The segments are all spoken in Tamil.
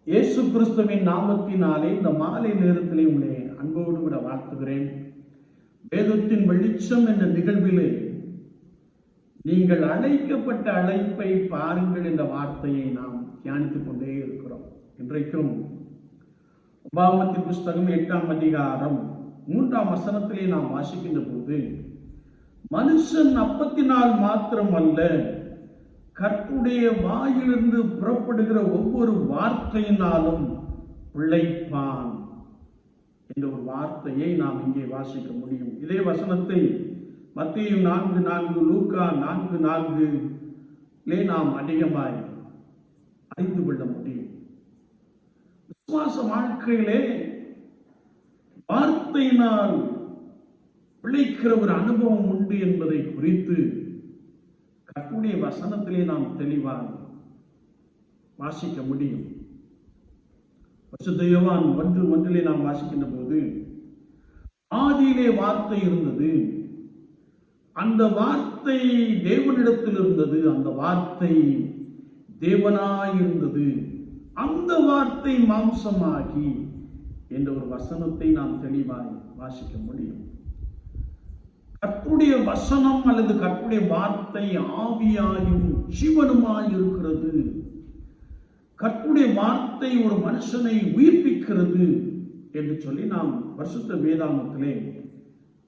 இயேசு கிறிஸ்துவின் நாமத்தினாலே இந்த மாலை நேரத்திலே உங்களை அன்போடு கூட வாழ்த்துகிறேன். வேதத்தின் வெளிச்சம் என்ற நிகழ்விலே நீங்கள் அழைக்கப்பட்ட அழைப்பை பாருங்கள் என்ற வார்த்தையை நாம் தியானித்துக் கொண்டே இருக்கிறோம். இன்றைக்கும் உபாகமத்தின் புஸ்தகம் 8ஆம் அதிகாரம் 3ஆம் வசனத்திலே நாம் வாசிக்கின்ற போது, மனுஷன் அப்பத்தினால் மாத்திரம் அல்ல, கர்த்தருடைய வாயிலிருந்து புறப்படுகிற ஒவ்வொரு வார்த்தையினாலும் பிழைப்பான் என்ற ஒரு வார்த்தையை நாம் இங்கே வாசிக்க முடியும். இதே வசனத்தை மத்தேயு 4:4, லூக்கா 4:4 நாம் அதிகமாய் அறிந்து கொள்ள முடியும். விசுவாச வாழ்க்கையிலே வார்த்தையினால் பிழைக்கிற ஒரு அனுபவம் உண்டு என்பதை குறித்து கர்த்தருடைய வசனத்திலே நாம் தெளிவாக வாசிக்க முடியும். பரிசுத்த யோவான் 1:1 நாம் வாசிக்கின்ற போது, ஆதியிலே வார்த்தை இருந்தது, அந்த வார்த்தை தேவனிடத்தில் இருந்தது, அந்த வார்த்தை தேவனாயிருந்தது, அந்த வார்த்தை மாம்சமாகி என்ற ஒரு வசனத்தை நாம் தெளிவாய் வாசிக்க முடியும். கர்த்தருடைய வசனம் அல்லது கர்த்தருடைய வார்த்தை ஆவியாயும் ஜீவனுமாய் இருக்கிறது. கர்த்தருடைய வார்த்தை ஒரு மனுஷனை உயிர்ப்பிக்கிறது என்று சொல்லி நாம் பரிசுத்த வேதாகமத்திலே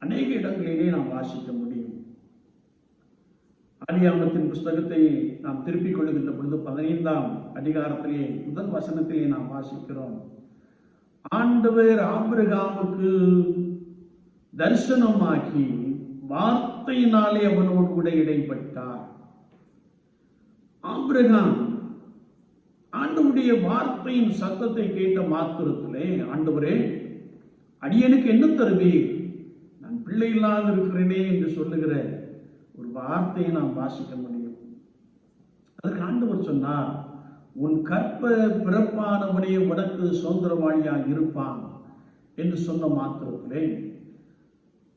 அநேக இடங்களிலே நாம் வாசிக்க முடியும். ஆதியாகமத்தின் புஸ்தகத்தை நாம் திருப்பிக் கொள்ளுகின்ற பொழுது 15ஆம் அதிகாரத்திலே முதல் வசனத்திலே நாம் வாசிக்கிறோம். ஆண்டவர் ஆபிரகாமுக்கு தரிசனமாகி வார்த்தையினாலே அவனோடு கூட இடைப்பட்டார். ஆபிரகாம் ஆண்டவருடைய வார்த்தையின் சத்தத்தை கேட்ட மாத்திரத்திலே, ஆண்டவரே, அடியனுக்கு என்ன தருவீர், நான் பிள்ளை இல்லாத இருக்கிறேனே என்று சொல்லுகிற ஒரு வார்த்தையை நாம் வாசிக்க முடியும். அதுக்கு ஆண்டவர் சொன்னார், உன் கற்ப பிறப்பானவனே உனக்கு சுதந்திரவாளியாக இருப்பான் என்று சொன்ன மாத்திரத்திலே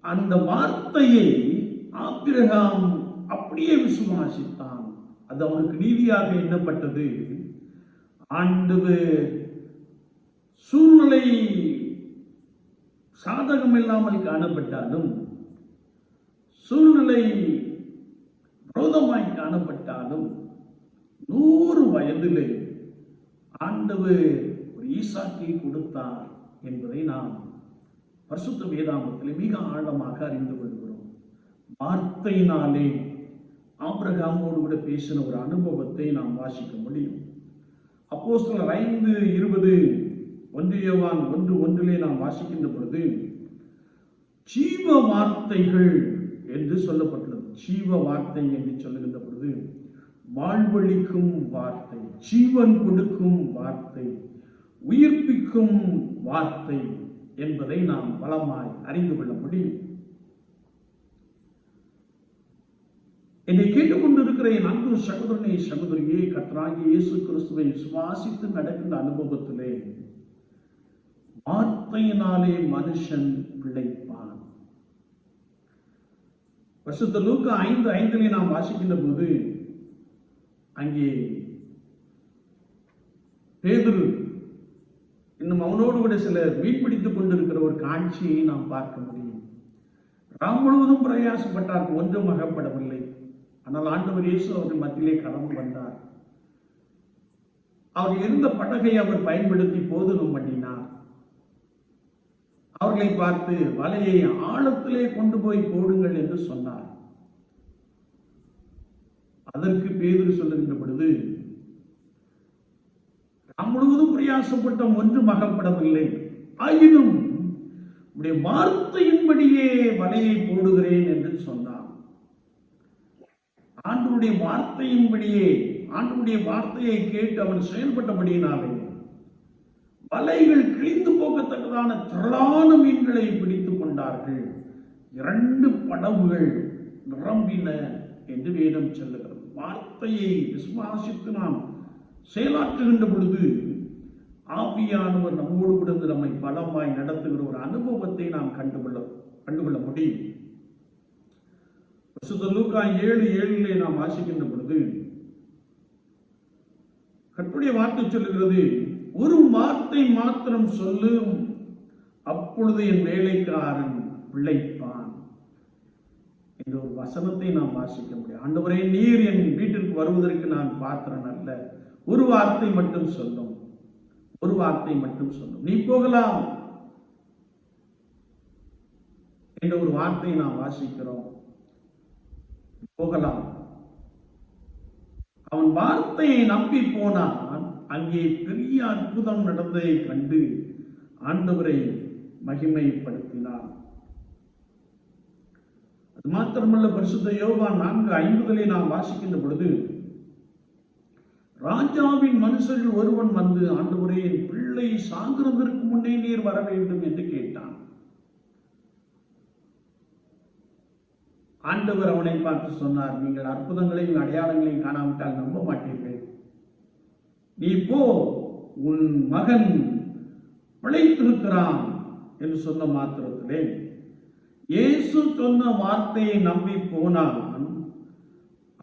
அந்த வார்த்தையை ஆபிரகாம் அப்படியே விசுவாசித்தான். அது அவனுக்கு நீதியாக எண்ணப்பட்டது. ஆண்டவர் சூழ்நிலை சாதகம் இல்லாமல் காணப்பட்டாலும், சூழ்நிலை விரோதமாய் காணப்பட்டாலும், 100 வயதிலே ஆண்டவர் ஒரு ஈசாக்கை கொடுத்தார் என்பதை நாம் பரிசுத்த வேதாகமத்திலே மிக ஆழமாக அறிந்து கொள்கிறோம். வார்த்தையினாலே ஆபிரகாமோடு கூட பேசின ஒரு அனுபவத்தை நாம் வாசிக்க முடியும். அப்போஸ்தலர் 5:20, 1 யோவான் 1:1 நாம் வாசிக்கின்ற பொழுது, ஜீவ வார்த்தைகள் என்று சொல்லப்பட்டுள்ளது. ஜீவ வார்த்தை என்று சொல்லுகின்ற பொழுது வாழ்வளிக்கும் வார்த்தை, ஜீவன் கொடுக்கும் வார்த்தை, உயிர்ப்பிக்கும் வார்த்தை என்பதை நாம் பலமாய் அறிந்து கொள்ள முடியும். என்னை கேட்டுக்கொண்டிருக்கிற என் அன்பு சகோதரனே, சகோதரியே, கர்த்தராகிய இயேசு கிறிஸ்துவை விசுவாசித்து நடக்கின்ற அனுபவத்திலே வார்த்தையினாலே மனுஷன் பிழைப்பான். பரிசுத்த லூக்கா 5:5 நாம் வாசிக்கின்ற போது, அங்கே பேதுரு இன்னும் அவனோடு கூட சிலர் மீன்பிடித்துக் கொண்டிருக்கிற ஒரு காட்சியை நாம் பார்க்க முடியும். ராம் முழுவதும் பிரயாசப்பட்டார், ஒன்றும் அகப்படவில்லை. ஆனால் ஆண்டவர் இயேசு அவர்கள் மத்தியிலே கடந்து வந்தார். அவர் இருந்த படகை அவர் பயன்படுத்தி போதனம் பண்ணினார். அவர்களை பார்த்து வலையை ஆழத்திலே கொண்டு போய் போடுங்கள் என்று சொன்னார். அதற்கு பேதுரு சொல்லுகின்ற பொழுது, நாம் முழுவதும் பிரயாசப்பட்டோம், ஒன்றும் அகப்படவில்லை, ஆயினும் உடைய வார்த்தையின்படியே வலையை போடுகிறேன் என்று சொன்னார். ஆண்டவருடைய வார்த்தையின்படியே, ஆண்டவருடைய வார்த்தையை கேட்டு அவன் செயல்பட்டபடியினாலே வலைகள் கிழிந்து போகத்தக்கதான திரளான மீன்களை பிடித்துக் கொண்டார்கள். 2 படகுகள் நிரம்பின என்று வேதம் சொல்லுகிறது. வார்த்தையை விசுவாசித்து நாம் செயலாற்றுகின்ற பொழுது ஆவியானவர் நம்மோடு கூட நம்மை பலமாய் நடத்துகிற ஒரு அனுபவத்தை நாம் கண்டுகொள்ள முடியும். லூக்கா 7:7 நாம் வாசிக்கின்ற பொழுது, கர்த்தருடைய வார்த்தை சொல்லுகிறது, ஒரு வார்த்தை மாத்திரம் சொல்லும், அப்பொழுது என் வேலைக்காரன் பிழைப்பான் என்ற ஒரு வசனத்தை நாம் வாசிக்க முடியும். ஆண்டவரே, நீர் என் வீட்டிற்கு வருவதற்கு நான் பாத்திரன் அல்ல, ஒரு வார்த்தை மட்டும் சொல்லும், ஒரு வார்த்தை மட்டும் சொல்லும், நீ போகலாம் என்ற ஒரு வார்த்தையை நாம் வாசிக்கிறோம். போகலாம். அவன் வார்த்தையை நம்பி போனான். அங்கே பெரிய அற்புதம் நடந்ததை கண்டு ஆண்டவரை மகிமைப்படுத்தினார். அது மாத்திரமல்ல, பரிசுத்த யோவான் 4:50 நாம் வாசிக்கின்ற பொழுது, ராஜாவின் மனுஷர்கள் ஒருவன் வந்து, ஆண்டவரே, என் பிள்ளை சாகிறதற்கு முன்னே நீர் வர வேண்டும் என்று கேட்டான். ஆண்டவர் அவனை பார்த்து சொன்னார், நீங்கள் அற்புதங்களையும் அடையாளங்களையும் காணாவிட்டால் நம்ப மாட்டீர்கள். நீ போ, உன் மகன் பிழைத்திருக்கிறான் என்று சொன்ன மாத்திரத்திலே இயேசு சொன்ன வார்த்தையை நம்பி போனான்.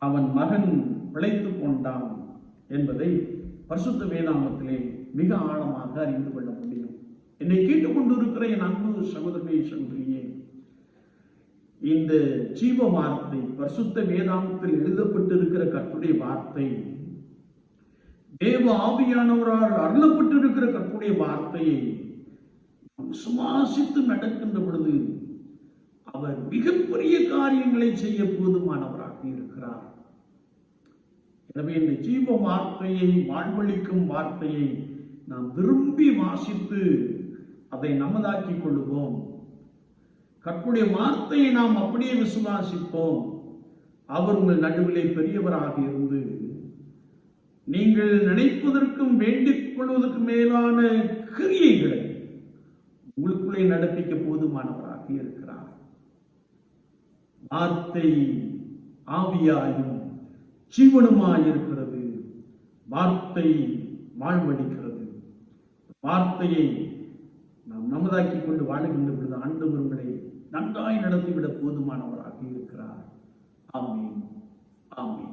அவன் மகன் பிழைத்துக் கொண்டான் என்பதை பரிசுத்த வேதாகமத்திலே மிக ஆழமாக அறிந்து கொள்ள முடியும். என்னை கேட்டுக்கொண்டிருக்கிற என் அன்பு சகோதரனே, சகோதரியே, இந்த ஜீவ வார்த்தை, பரிசுத்த வேதாகமத்தில் எழுதப்பட்டிருக்கிற கர்த்தருடைய வார்த்தை, தேவ ஆவியானவரால் அருளப்பட்டிருக்கிற கர்த்தருடைய வார்த்தையை சுவாசித்து நடக்கின்ற பொழுது அவர் மிகப்பெரிய காரியங்களை செய்ய போதுமானவராக இருக்கிறார். எனவே இந்த ஜீவ வார்த்தையை, வாழ்வளிக்கும் வார்த்தையை நாம் விரும்பி வாசித்து அதை நமதாக்கிக் கொள்ளுவோம். கர்த்தருடைய வார்த்தையை நாம் அப்படியே விசுவாசிப்போம். அவர் உங்கள் நடுவிலே பெரியவராக இருந்து நீங்கள் நினைப்பதற்கும் வேண்டிக் கொள்வதற்கு மேலான கிரியைகளை உங்களுக்குள்ளே நடப்பிக்க போதுமானவராக இருக்கிறார். வார்த்தை ஆவியாயும் ஜீவனுமாயிருக்கிறது. வார்த்தை வாழ்வளிக்கிறது. வார்த்தையை நாம் நமதாக்கிக் கொண்டு வாழுகின்ற பொழுது ஆண்டவர் உங்களை நன்றாய் நடத்திவிட போதுமானவராக இருக்கிறார். ஆமென், ஆமென்.